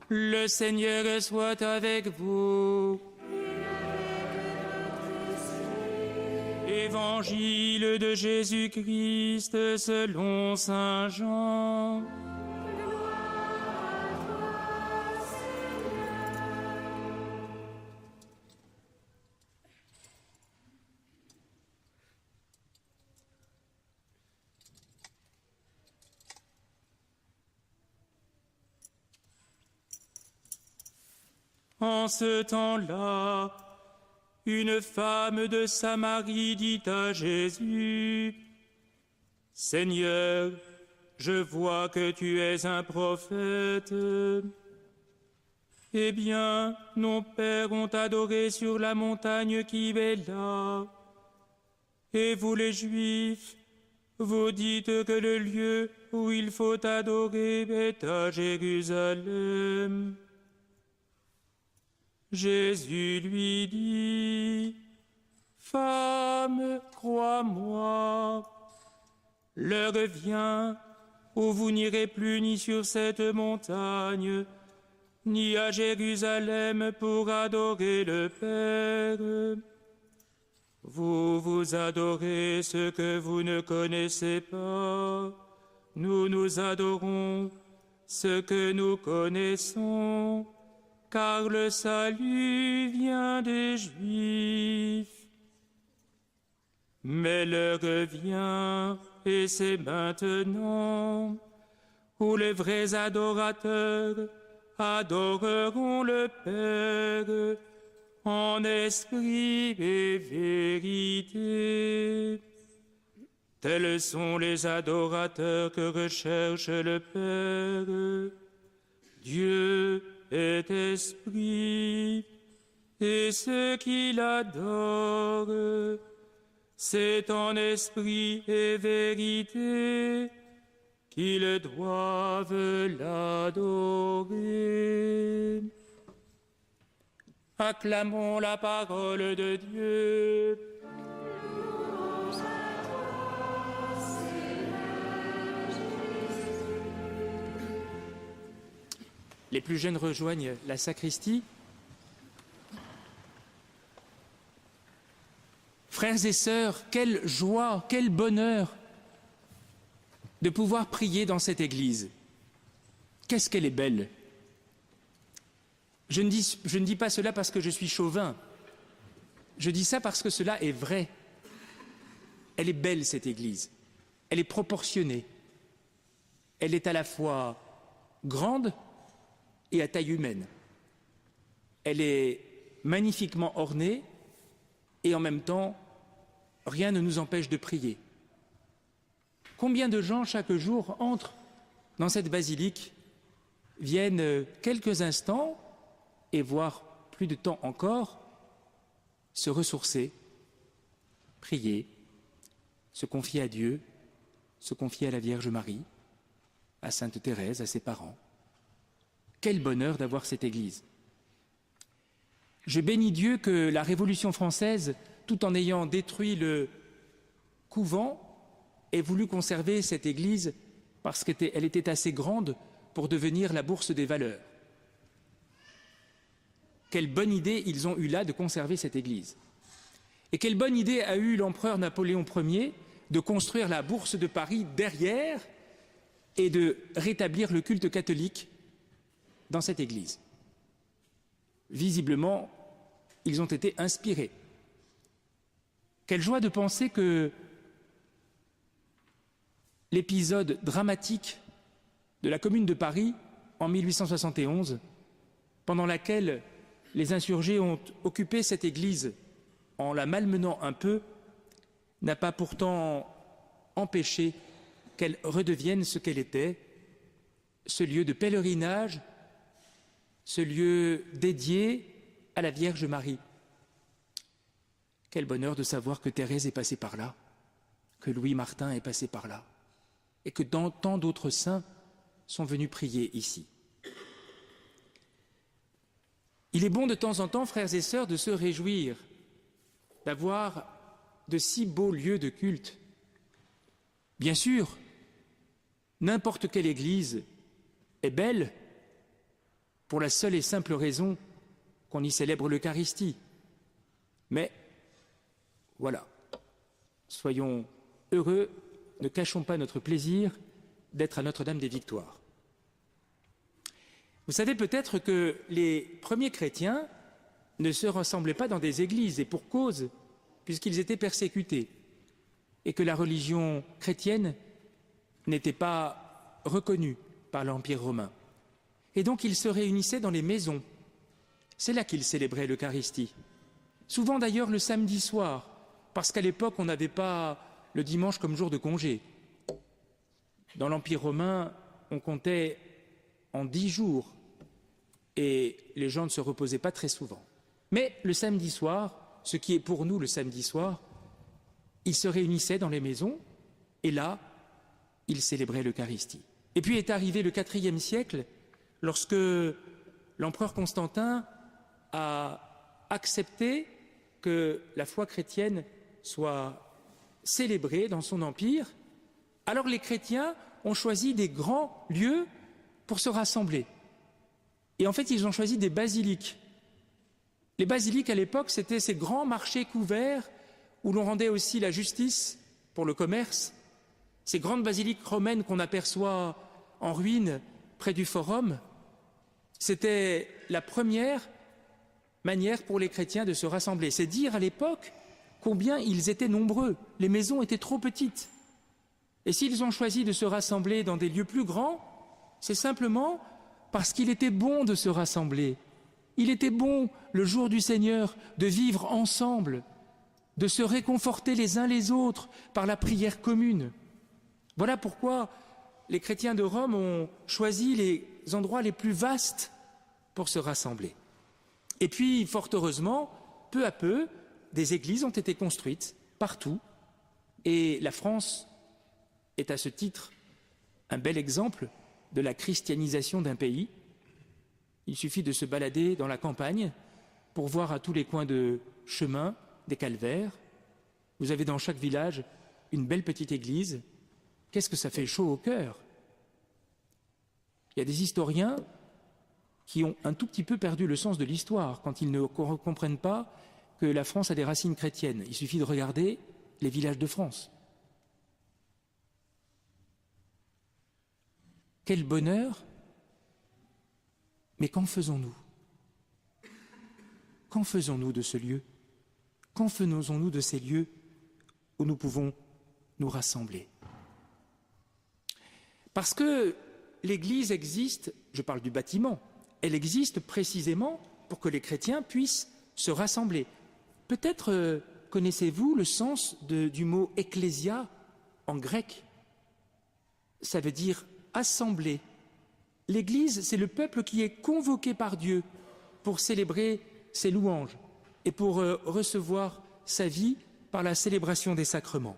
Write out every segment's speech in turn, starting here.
Le Seigneur soit avec vous. Évangile de Jésus-Christ selon saint Jean. En ce temps-là, une femme de Samarie dit à Jésus, « Seigneur, je vois que tu es un prophète. Eh bien, nos pères ont adoré sur la montagne qui est là. Et vous les Juifs, vous dites que le lieu où il faut adorer est à Jérusalem. » Jésus lui dit, « Femme, crois-moi, l'heure vient où vous n'irez plus ni sur cette montagne, ni à Jérusalem pour adorer le Père. Vous vous adorez ce que vous ne connaissez pas. Nous adorons ce que nous connaissons. Car le salut vient des Juifs. Mais l'heure vient, et c'est maintenant, où les vrais adorateurs adoreront le Père en esprit et vérité. Tels sont les adorateurs que recherche le Père. Dieu est esprit, et ceux qui l'adorent, c'est en esprit et vérité qu'ils doivent l'adorer. Acclamons la parole de Dieu. Les plus jeunes rejoignent la sacristie. Frères et sœurs, quelle joie, quel bonheur de pouvoir prier dans cette église. Qu'est-ce qu'elle est belle. Je ne dis pas cela parce que je suis chauvin. Je dis ça parce que cela est vrai. Elle est belle, cette église. Elle est proportionnée. Elle est à la fois grande et à taille humaine. Elle est magnifiquement ornée et en même temps, rien ne nous empêche de prier. Combien de gens chaque jour entrent dans cette basilique, viennent quelques instants et voire plus de temps encore, se ressourcer, prier, se confier à Dieu, se confier à la Vierge Marie, à Sainte Thérèse, à ses parents. Quel bonheur d'avoir cette église. Je bénis Dieu que la Révolution française, tout en ayant détruit le couvent, ait voulu conserver cette église parce qu'elle était assez grande pour devenir la bourse des valeurs. Quelle bonne idée ils ont eu là de conserver cette église. Et quelle bonne idée a eu l'empereur Napoléon Ier de construire la bourse de Paris derrière et de rétablir le culte catholique dans cette église. Visiblement, ils ont été inspirés. Quelle joie de penser que l'épisode dramatique de la Commune de Paris en 1871, pendant laquelle les insurgés ont occupé cette église en la malmenant un peu, n'a pas pourtant empêché qu'elle redevienne ce qu'elle était, ce lieu de pèlerinage, ce lieu dédié à la Vierge Marie. Quel bonheur de savoir que Thérèse est passée par là, que Louis Martin est passé par là, et que tant d'autres saints sont venus prier ici. Il est bon de temps en temps, frères et sœurs, de se réjouir d'avoir de si beaux lieux de culte. Bien sûr, n'importe quelle église est belle, pour la seule et simple raison qu'on y célèbre l'Eucharistie. Mais voilà, soyons heureux, ne cachons pas notre plaisir d'être à Notre-Dame des Victoires. Vous savez peut-être que les premiers chrétiens ne se rassemblaient pas dans des églises, et pour cause, puisqu'ils étaient persécutés, et que la religion chrétienne n'était pas reconnue par l'Empire romain. Et donc ils se réunissaient dans les maisons. C'est là qu'ils célébraient l'Eucharistie. Souvent d'ailleurs le samedi soir, parce qu'à l'époque on n'avait pas le dimanche comme jour de congé. Dans l'Empire romain, on comptait en 10 jours et les gens ne se reposaient pas très souvent. Mais le samedi soir, ce qui est pour nous le samedi soir, ils se réunissaient dans les maisons et là, ils célébraient l'Eucharistie. Et puis est arrivé le IVe siècle, lorsque l'empereur Constantin a accepté que la foi chrétienne soit célébrée dans son empire. Alors les chrétiens ont choisi des grands lieux pour se rassembler. Et en fait, ils ont choisi des basiliques. Les basiliques, à l'époque, c'était ces grands marchés couverts où l'on rendait aussi la justice pour le commerce. Ces grandes basiliques romaines qu'on aperçoit en ruine près du Forum, c'était la première manière pour les chrétiens de se rassembler. C'est dire à l'époque combien ils étaient nombreux. Les maisons étaient trop petites. Et s'ils ont choisi de se rassembler dans des lieux plus grands, c'est simplement parce qu'il était bon de se rassembler. Il était bon, le jour du Seigneur, de vivre ensemble, de se réconforter les uns les autres par la prière commune. Voilà pourquoi les chrétiens de Rome ont choisi les endroits les plus vastes pour se rassembler. Et puis, fort heureusement, peu à peu, des églises ont été construites partout. Et la France est à ce titre un bel exemple de la christianisation d'un pays. Il suffit de se balader dans la campagne pour voir à tous les coins de chemin des calvaires. Vous avez dans chaque village une belle petite église. Qu'est-ce que ça fait chaud au cœur? Il y a des historiens qui ont un tout petit peu perdu le sens de l'histoire quand ils ne comprennent pas que la France a des racines chrétiennes. Il suffit de regarder les villages de France. Quel bonheur! Mais qu'en faisons-nous? Qu'en faisons-nous de ce lieu? Qu'en faisons-nous de ces lieux où nous pouvons nous rassembler? Parce que l'Église existe, je parle du bâtiment, elle existe précisément pour que les chrétiens puissent se rassembler. Peut-être connaissez-vous le sens du mot « ecclésia » en grec. Ça veut dire « assemblée ». L'Église, c'est le peuple qui est convoqué par Dieu pour célébrer ses louanges et pour recevoir sa vie par la célébration des sacrements.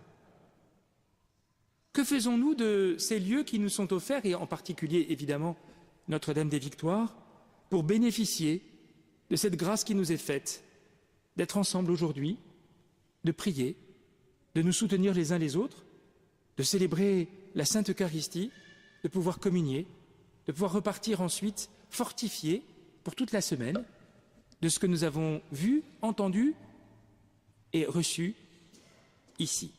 Que faisons-nous de ces lieux qui nous sont offerts, et en particulier, évidemment, Notre-Dame des Victoires, pour bénéficier de cette grâce qui nous est faite, d'être ensemble aujourd'hui, de prier, de nous soutenir les uns les autres, de célébrer la Sainte Eucharistie, de pouvoir communier, de pouvoir repartir ensuite fortifiés pour toute la semaine de ce que nous avons vu, entendu et reçu ici.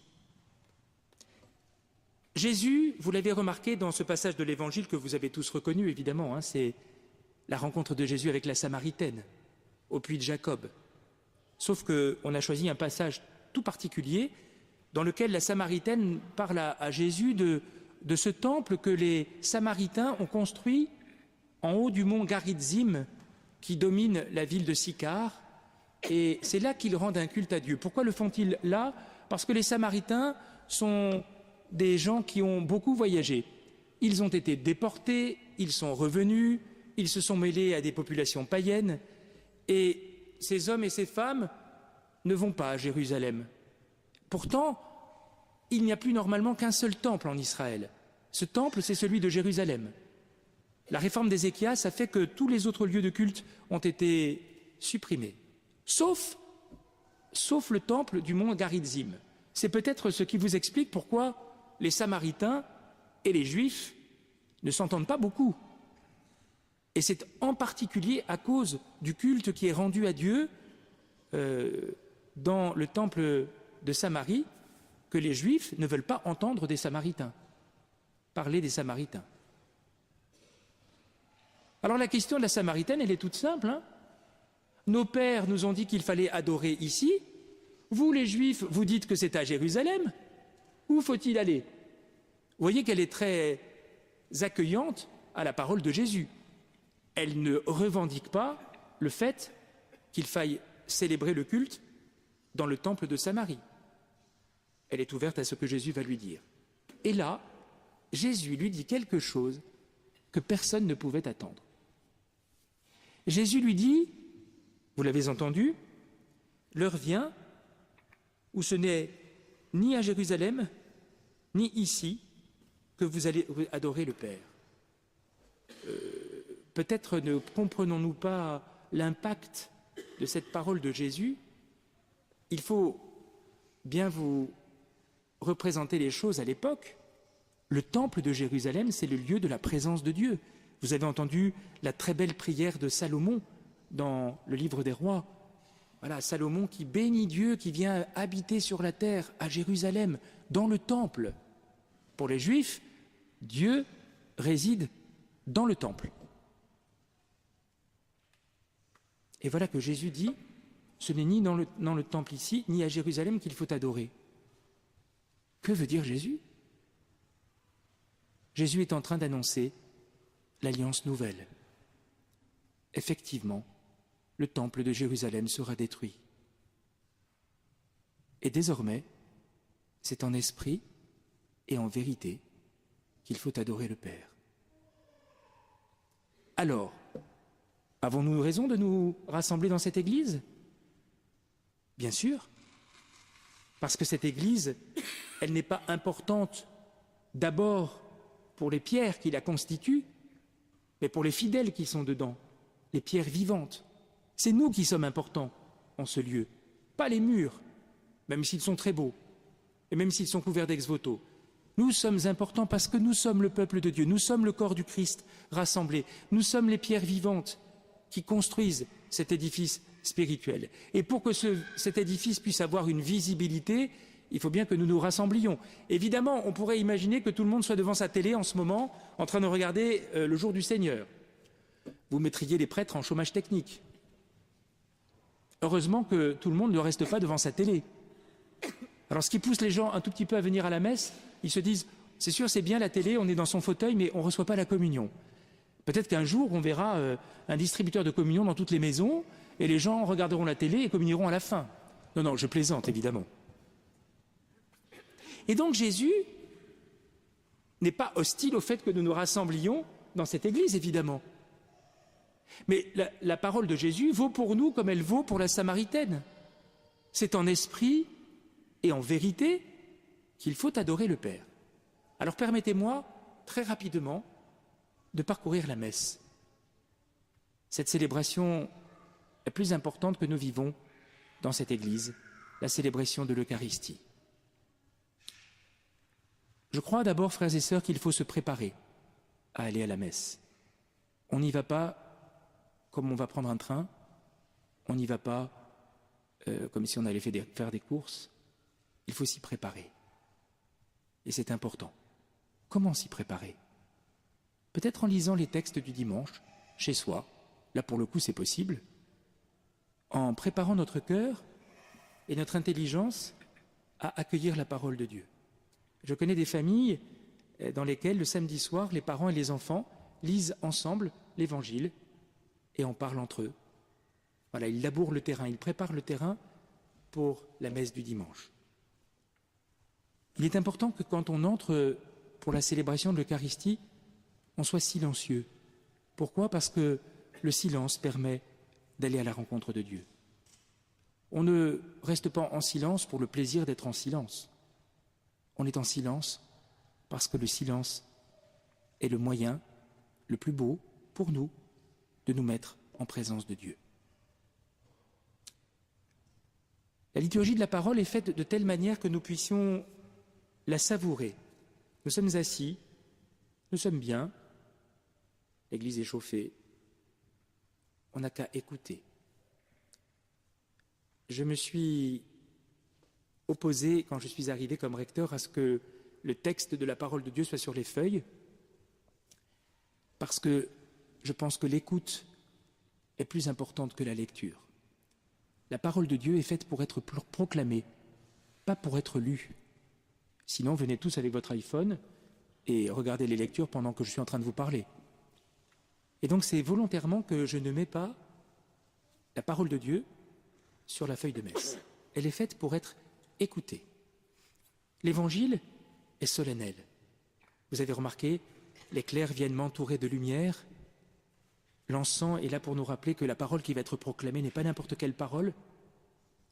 Jésus, vous l'avez remarqué dans ce passage de l'Évangile que vous avez tous reconnu, évidemment, c'est la rencontre de Jésus avec la Samaritaine, au puits de Jacob. Sauf qu'on a choisi un passage tout particulier dans lequel la Samaritaine parle à Jésus de ce temple que les Samaritains ont construit en haut du mont Garitzim qui domine la ville de Sychar, et c'est là qu'ils rendent un culte à Dieu. Pourquoi le font-ils là? Parce que les Samaritains sont des gens qui ont beaucoup voyagé. Ils ont été déportés, ils sont revenus, ils se sont mêlés à des populations païennes, et ces hommes et ces femmes ne vont pas à Jérusalem. Pourtant, il n'y a plus normalement qu'un seul temple en Israël. Ce temple, c'est celui de Jérusalem. La réforme d'Ézéchias a fait que tous les autres lieux de culte ont été supprimés, sauf le temple du mont Garitzim. C'est peut-être ce qui vous explique pourquoi les Samaritains et les Juifs ne s'entendent pas beaucoup. Et c'est en particulier à cause du culte qui est rendu à Dieu dans le temple de Samarie que les Juifs ne veulent pas entendre des Samaritains, parler des Samaritains. Alors la question de la Samaritaine, elle est toute simple. Nos pères nous ont dit qu'il fallait adorer ici. Vous, les Juifs, vous dites que c'est à Jérusalem. Où faut-il aller? Vous voyez qu'elle est très accueillante à la parole de Jésus. Elle ne revendique pas le fait qu'il faille célébrer le culte dans le temple de Samarie. Elle est ouverte à ce que Jésus va lui dire. Et là, Jésus lui dit quelque chose que personne ne pouvait attendre. Jésus lui dit, vous l'avez entendu, l'heure vient où ce n'est ni à Jérusalem, ni ici, que vous allez adorer le Père. Peut-être ne comprenons-nous pas l'impact de cette parole de Jésus. Il faut bien vous représenter les choses à l'époque. Le temple de Jérusalem, c'est le lieu de la présence de Dieu. Vous avez entendu la très belle prière de Salomon dans le livre des rois. Voilà, Salomon qui bénit Dieu, qui vient habiter sur la terre à Jérusalem, dans le temple. Pour les Juifs, Dieu réside dans le temple. Et voilà que Jésus dit, ce n'est ni dans le temple ici, ni à Jérusalem qu'il faut adorer. Que veut dire Jésus? Jésus est en train d'annoncer l'alliance nouvelle. Effectivement, le temple de Jérusalem sera détruit. Et désormais, c'est en esprit et en vérité qu'il faut adorer le Père. Alors, avons-nous raison de nous rassembler dans cette Église? Bien sûr, parce que cette Église, elle n'est pas importante d'abord pour les pierres qui la constituent, mais pour les fidèles qui sont dedans, les pierres vivantes. C'est nous qui sommes importants en ce lieu, pas les murs, même s'ils sont très beaux, et même s'ils sont couverts d'ex-voto. Nous sommes importants parce que nous sommes le peuple de Dieu, nous sommes le corps du Christ rassemblé, nous sommes les pierres vivantes qui construisent cet édifice spirituel. Et pour que cet édifice puisse avoir une visibilité, il faut bien que nous nous rassemblions. Évidemment, on pourrait imaginer que tout le monde soit devant sa télé en ce moment, en train de regarder le jour du Seigneur. Vous mettriez les prêtres en chômage technique. Heureusement que tout le monde ne reste pas devant sa télé. Alors ce qui pousse les gens un tout petit peu à venir à la messe, ils se disent, c'est sûr, c'est bien la télé, on est dans son fauteuil, mais on ne reçoit pas la communion. Peut-être qu'un jour, on verra un distributeur de communion dans toutes les maisons, et les gens regarderont la télé et communieront à la fin. Non, je plaisante, évidemment. Et donc Jésus n'est pas hostile au fait que nous nous rassemblions dans cette église, évidemment. Mais la parole de Jésus vaut pour nous comme elle vaut pour la Samaritaine. C'est en esprit et en vérité qu'il faut adorer le Père. Alors permettez-moi, très rapidement, de parcourir la messe. Cette célébration la plus importante que nous vivons dans cette église, la célébration de l'Eucharistie. Je crois d'abord, frères et sœurs, qu'il faut se préparer à aller à la messe. On n'y va pas comme on va prendre un train, on n'y va pas comme si on allait faire des courses. Il faut s'y préparer. Et c'est important. Comment s'y préparer? Peut-être en lisant les textes du dimanche, chez soi, là pour le coup c'est possible, en préparant notre cœur et notre intelligence à accueillir la parole de Dieu. Je connais des familles dans lesquelles le samedi soir, les parents et les enfants lisent ensemble l'Évangile et en parlent entre eux. Voilà, ils labourent le terrain, ils préparent le terrain pour la messe du dimanche. Il est important que quand on entre pour la célébration de l'Eucharistie, on soit silencieux. Pourquoi? Parce que le silence permet d'aller à la rencontre de Dieu. On ne reste pas en silence pour le plaisir d'être en silence. On est en silence parce que le silence est le moyen le plus beau pour nous de nous mettre en présence de Dieu. La liturgie de la parole est faite de telle manière que nous puissions la savourer. Nous sommes assis, nous sommes bien, l'église est chauffée, on n'a qu'à écouter. Je me suis opposé, quand je suis arrivé comme recteur, à ce que le texte de la parole de Dieu soit sur les feuilles, parce que je pense que l'écoute est plus importante que la lecture. La parole de Dieu est faite pour être proclamée, pas pour être lue. Sinon, venez tous avec votre iPhone et regardez les lectures pendant que je suis en train de vous parler. Et donc c'est volontairement que je ne mets pas la parole de Dieu sur la feuille de messe. Elle est faite pour être écoutée. L'évangile est solennel. Vous avez remarqué, les clercs viennent m'entourer de lumière. L'encens est là pour nous rappeler que la parole qui va être proclamée n'est pas n'importe quelle parole.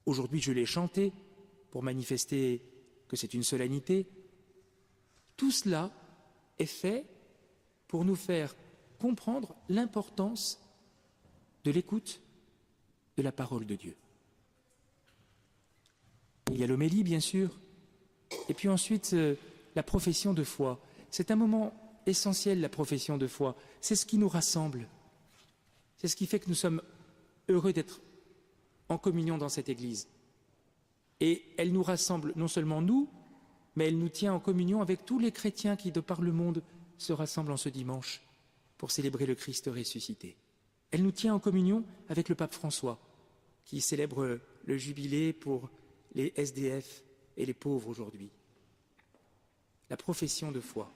Aujourd'hui, je l'ai chantée pour manifester que c'est une solennité. Tout cela est fait pour nous faire comprendre l'importance de l'écoute de la parole de Dieu. Il y a l'homélie, bien sûr, et puis ensuite la profession de foi. C'est un moment essentiel, la profession de foi. C'est ce qui nous rassemble. C'est ce qui fait que nous sommes heureux d'être en communion dans cette Église. Et elle nous rassemble non seulement nous, mais elle nous tient en communion avec tous les chrétiens qui, de par le monde, se rassemblent en ce dimanche pour célébrer le Christ ressuscité. Elle nous tient en communion avec le pape François, qui célèbre le jubilé pour les SDF et les pauvres aujourd'hui. La profession de foi.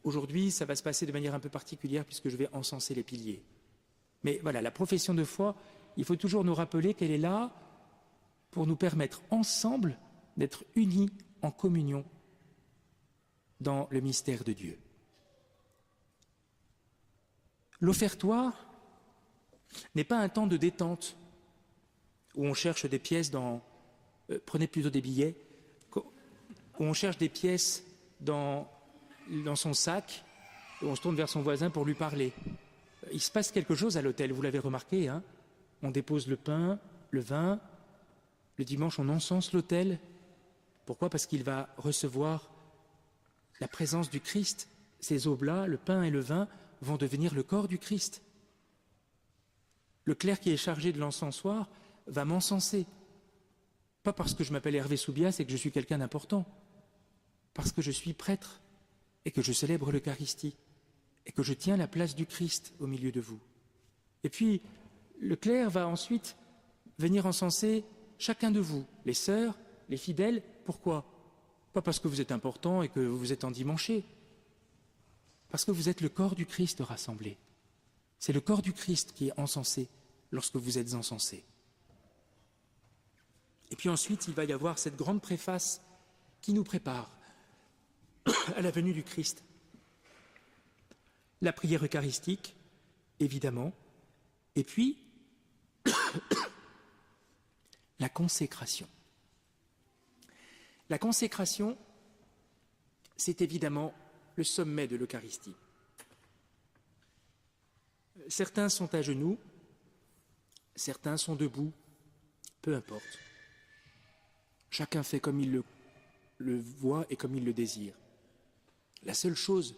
Aujourd'hui, ça va se passer de manière un peu particulière puisque je vais encenser les piliers. Mais voilà, la profession de foi, il faut toujours nous rappeler qu'elle est là pour nous permettre ensemble d'être unis en communion dans le mystère de Dieu. L'offertoire n'est pas un temps de détente où on cherche des pièces dans... prenez plutôt des billets, où on cherche des pièces dans son sac, et on se tourne vers son voisin pour lui parler. Il se passe quelque chose à l'autel, vous l'avez remarqué, hein ? On dépose le pain, le vin, le dimanche on encense l'autel. Pourquoi ? Parce qu'il va recevoir la présence du Christ. Ces aubes-là, le pain et le vin, vont devenir le corps du Christ. Le clerc qui est chargé de l'encensoir va m'encenser. Pas parce que je m'appelle Hervé Soubias et que je suis quelqu'un d'important, parce que je suis prêtre et que je célèbre l'Eucharistie et que je tiens la place du Christ au milieu de vous. Et puis, le clerc va ensuite venir encenser chacun de vous, les sœurs, les fidèles. Pourquoi ? Pas parce que vous êtes important et que vous êtes endimanché, parce que vous êtes le corps du Christ rassemblé. C'est le corps du Christ qui est encensé lorsque vous êtes encensés. Et puis ensuite, il va y avoir cette grande préface qui nous prépare à la venue du Christ. La prière eucharistique, évidemment, et puis la consécration. La consécration, c'est évidemment le sommet de l'Eucharistie. Certains sont à genoux, certains sont debout, peu importe. Chacun fait comme il le voit et comme il le désire. La seule chose,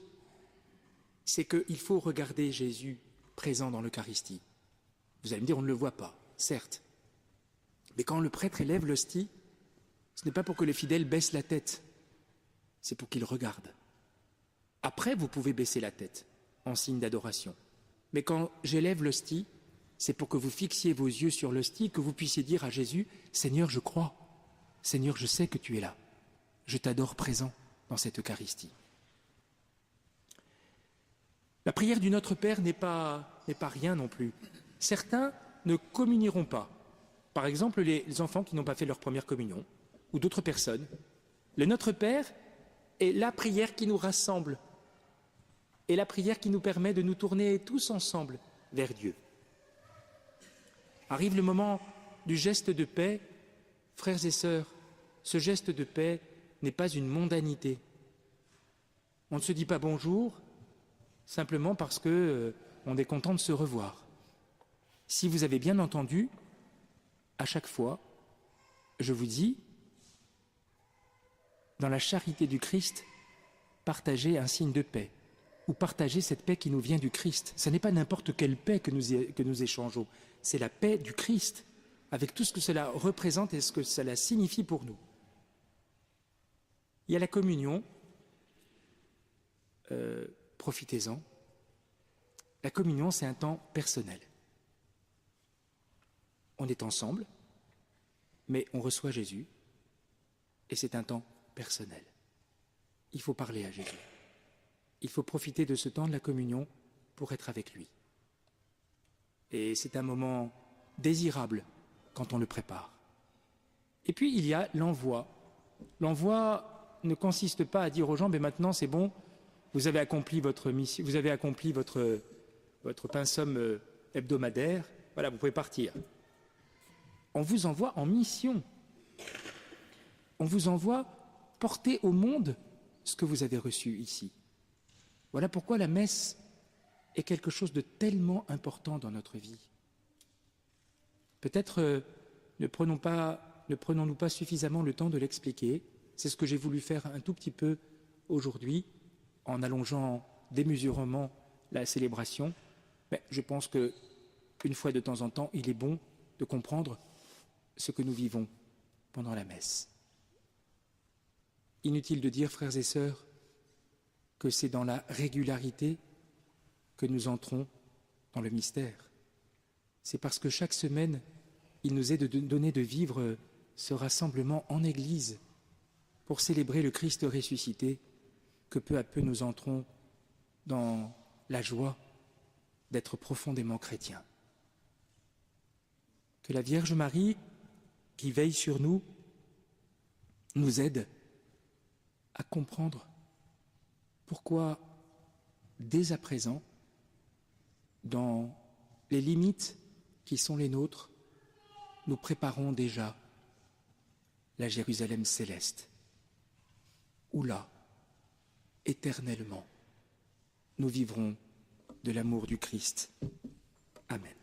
c'est qu'il faut regarder Jésus présent dans l'Eucharistie. Vous allez me dire, on ne le voit pas, certes. Mais quand le prêtre élève l'hostie, ce n'est pas pour que les fidèles baissent la tête, c'est pour qu'ils regardent. Après, vous pouvez baisser la tête, en signe d'adoration. Mais quand j'élève l'hostie, c'est pour que vous fixiez vos yeux sur l'hostie, que vous puissiez dire à Jésus, « Seigneur, je crois. Seigneur, je sais que tu es là. Je t'adore présent dans cette Eucharistie. » La prière du Notre Père n'est pas rien non plus. Certains ne communieront pas. Par exemple, les enfants qui n'ont pas fait leur première communion, ou d'autres personnes. Le Notre Père est la prière qui nous rassemble, et la prière qui nous permet de nous tourner tous ensemble vers Dieu. Arrive le moment du geste de paix. Frères et sœurs, ce geste de paix n'est pas une mondanité. On ne se dit pas bonjour simplement parce qu'on est content de se revoir. Si vous avez bien entendu, à chaque fois, je vous dis, dans la charité du Christ, partagez un signe de paix. ou partager cette paix qui nous vient du Christ. Ce n'est pas n'importe quelle paix que nous échangeons, c'est la paix du Christ, avec tout ce que cela représente et ce que cela signifie pour nous. Il y a la communion, profitez-en. La communion, c'est un temps personnel. On est ensemble, mais on reçoit Jésus, et c'est un temps personnel. Il faut parler à Jésus. Il faut profiter de ce temps de la communion pour être avec lui. Et c'est un moment désirable quand on le prépare. Et puis il y a l'envoi. L'envoi ne consiste pas à dire aux gens, mais maintenant c'est bon, vous avez accompli votre mission, vous avez accompli votre pensum hebdomadaire, voilà, vous pouvez partir. On vous envoie en mission. On vous envoie porter au monde ce que vous avez reçu ici. Voilà pourquoi la messe est quelque chose de tellement important dans notre vie. Peut-être ne prenons-nous pas suffisamment le temps de l'expliquer. C'est ce que j'ai voulu faire un tout petit peu aujourd'hui, en allongeant démesurément la célébration. Mais je pense qu'une fois de temps en temps, il est bon de comprendre ce que nous vivons pendant la messe. Inutile de dire, frères et sœurs, que c'est dans la régularité que nous entrons dans le mystère. C'est parce que chaque semaine, il nous est donné de vivre ce rassemblement en Église pour célébrer le Christ ressuscité que peu à peu nous entrons dans la joie d'être profondément chrétiens. Que la Vierge Marie, qui veille sur nous, nous aide à comprendre pourquoi, dès à présent, dans les limites qui sont les nôtres, nous préparons déjà la Jérusalem céleste, où là, éternellement, nous vivrons de l'amour du Christ. Amen.